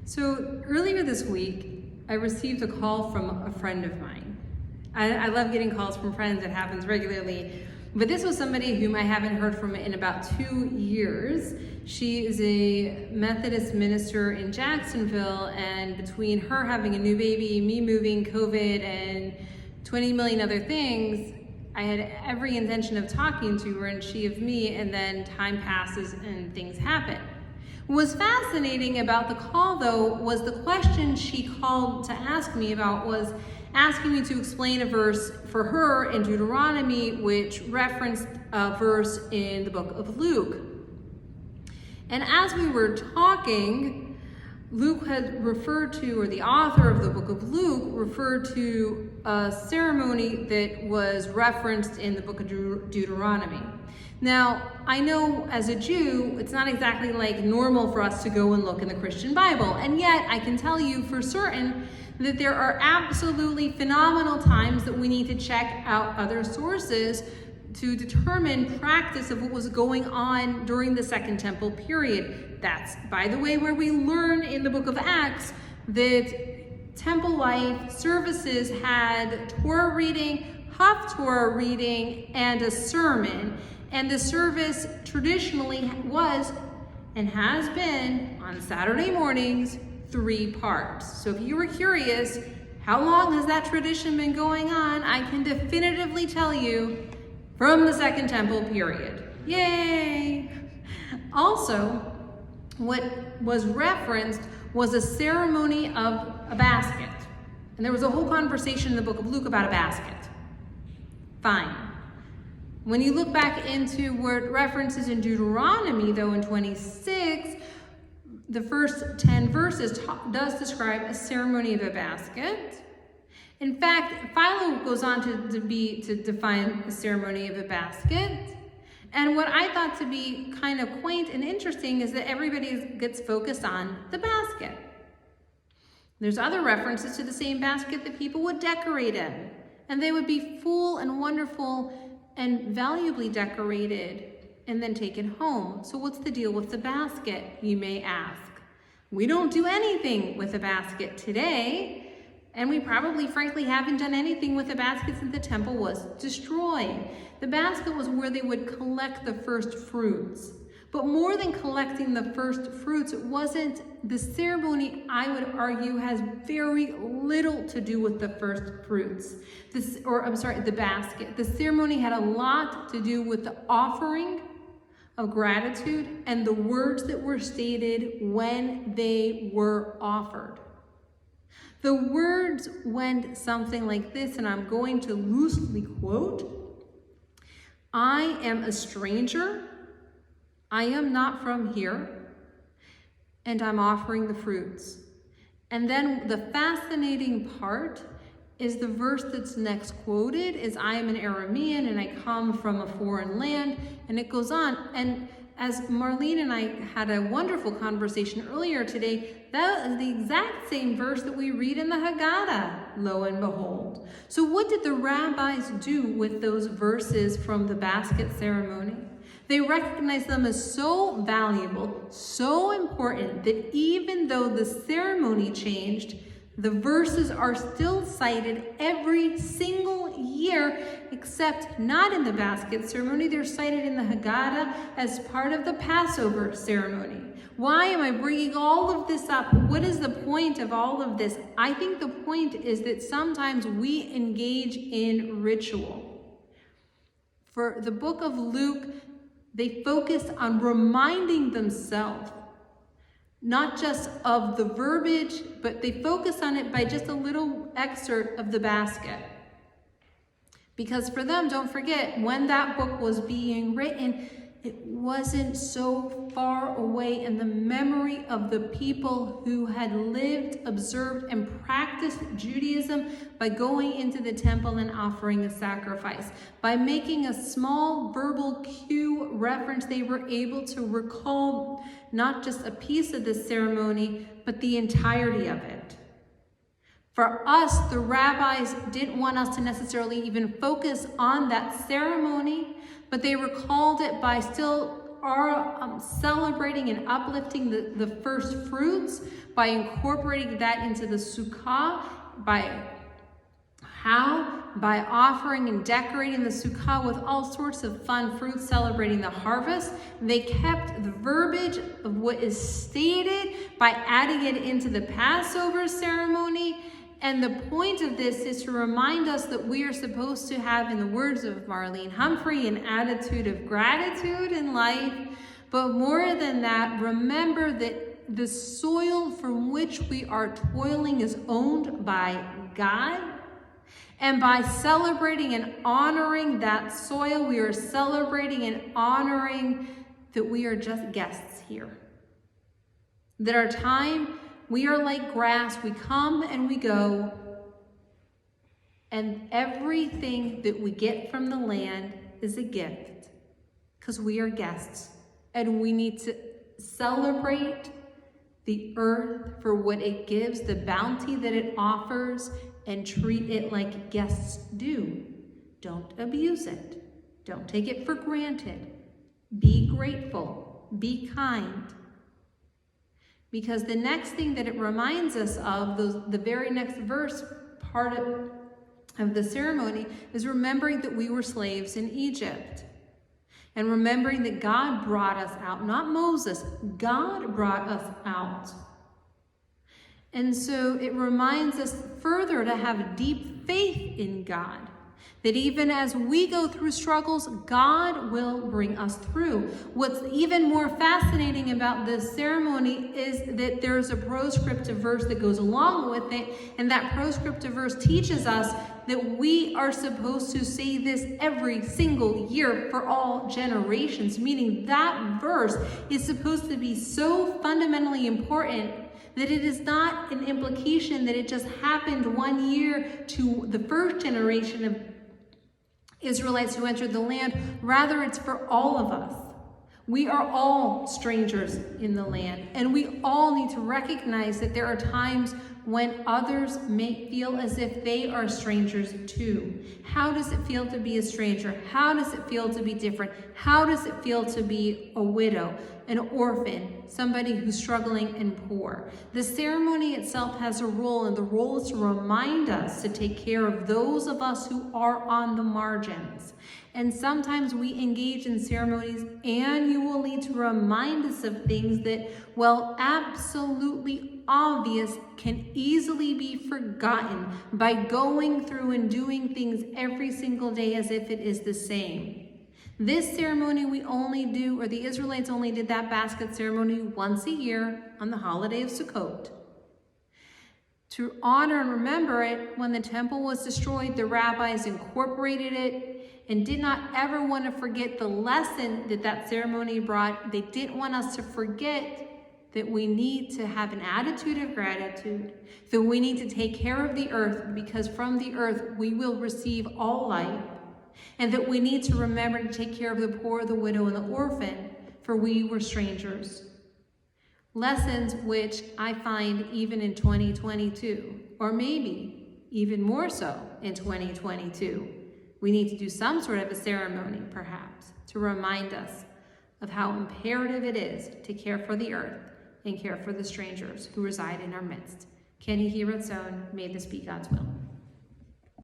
So earlier this week, I received a call from a friend of mine. I love getting calls from friends, it happens regularly. But this was somebody whom I haven't heard from in about 2 years. She is a Methodist minister in Jacksonville, and between her having a new baby, me moving, COVID, and 20 million other things, I had every intention of talking to her and she of me, and then time passes and things happen. What was fascinating about the call, though, was the question she called to ask me about was asking me to explain a verse for her in Deuteronomy, which referenced a verse in the book of Luke. And as we were talking, Luke had referred to, or the author of the book of Luke referred to a ceremony that was referenced in the book of Deuteronomy. Now, I know as a Jew, it's not exactly like normal for us to go and look in the Christian Bible, and yet I can tell you for certain that there are absolutely phenomenal times that we need to check out other sources to determine practice of what was going on during the Second Temple period. That's, by the way, where we learn in the book of Acts that temple life services had Torah reading, Haftorah reading, and a sermon. And the service traditionally was and has been on Saturday mornings, 3 parts. So if you were curious, how long has that tradition been going on? I can definitively tell you from the Second Temple period. Yay! Also, what was referenced was a ceremony of a basket. And there was a whole conversation in the book of Luke about a basket. Fine. When you look back into what references in Deuteronomy, though, in 26, the first 10 verses does describe a ceremony of a basket. In fact, Philo goes on to define the ceremony of a basket. And what I thought to be kind of quaint and interesting is that everybody gets focused on the basket. There's other references to the same basket that people would decorate in, and they would be full and wonderful and valuably decorated and then taken home. So what's the deal with the basket, you may ask? We don't do anything with a basket today, and we probably, frankly, haven't done anything with the basket since the temple was destroyed. The basket was where they would collect the first fruits. But more than collecting the first fruits, it wasn't the ceremony, I would argue, has very little to do with the first fruits. The basket. The ceremony had a lot to do with the offering of gratitude and the words that were stated when they were offered. The words went something like this, and I'm going to loosely quote, "I am a stranger, I am not from here, and I'm offering the fruits." And then the fascinating part is the verse that's next quoted is, "I am an Aramean and I come from a foreign land," and it goes on. And as Marlene and I had a wonderful conversation earlier today, that is the exact same verse that we read in the Haggadah, lo and behold. So what did the rabbis do with those verses from the basket ceremony? They recognized them as so valuable, so important, that even though the ceremony changed, the verses are still cited every single year, except not in the basket ceremony. They're cited in the Haggadah as part of the Passover ceremony. Why am I bringing all of this up? What is the point of all of this? I think the point is that sometimes we engage in ritual. For the book of Luke, they focused on reminding themselves not just of the verbiage, but they focus on it by just a little excerpt of the basket. Because for them, don't forget, when that book was being written, it wasn't so far away in the memory of the people who had lived, observed, and practiced Judaism by going into the temple and offering a sacrifice. By making a small verbal cue reference, they were able to recall not just a piece of the ceremony, but the entirety of it. For us, the rabbis didn't want us to necessarily even focus on that ceremony, but they recalled it by still celebrating and uplifting the first fruits, by incorporating that into the Sukkah, by offering and decorating the Sukkah with all sorts of fun fruits celebrating the harvest. They kept the verbiage of what is stated by adding it into the Passover ceremony. And the point of this is to remind us that we are supposed to have, in the words of Marlene Humphrey, an attitude of gratitude in life. But more than that, remember that the soil from which we are toiling is owned by God. And by celebrating and honoring that soil, we are celebrating and honoring that we are just guests here. That our time, we are like grass, we come and we go, and everything that we get from the land is a gift, because we are guests, and we need to celebrate the earth for what it gives, the bounty that it offers, and treat it like guests do. Don't abuse it. Don't take it for granted. Be grateful. Be kind. Because the next thing that it reminds us of, the very next verse, part of the ceremony, is remembering that we were slaves in Egypt. And remembering that God brought us out, not Moses, God brought us out. And so it reminds us further to have deep faith in God. That even as we go through struggles, God will bring us through. What's even more fascinating about this ceremony is that there's a proscriptive verse that goes along with it. And that proscriptive verse teaches us that we are supposed to say this every single year for all generations. Meaning that verse is supposed to be so fundamentally important that it is not an implication that it just happened one year to the first generation of Israelites who entered the land. Rather, it's for all of us. We are all strangers in the land, and we all need to recognize that there are times when others may feel as if they are strangers too. How does it feel to be a stranger? How does it feel to be different? How does it feel to be a widow, an orphan, somebody who's struggling and poor? The ceremony itself has a role, and the role is to remind us to take care of those of us who are on the margins. And sometimes we engage in ceremonies annually to remind us of things that, well, absolutely obvious, can easily be forgotten by going through and doing things every single day as if it is the same. This ceremony we only do, or the Israelites only did that basket ceremony once a year on the holiday of Sukkot. To honor and remember it, when the temple was destroyed, the rabbis incorporated it and did not ever want to forget the lesson that that ceremony brought. They didn't want us to forget that we need to have an attitude of gratitude, that we need to take care of the earth, because from the earth we will receive all life, and that we need to remember to take care of the poor, the widow, and the orphan, for we were strangers. Lessons which I find even in 2022, or maybe even more so in 2022. We need to do some sort of a ceremony, perhaps, to remind us of how imperative it is to care for the earth and care for the strangers who reside in our midst. Kenny Ratzon, may this be God's will.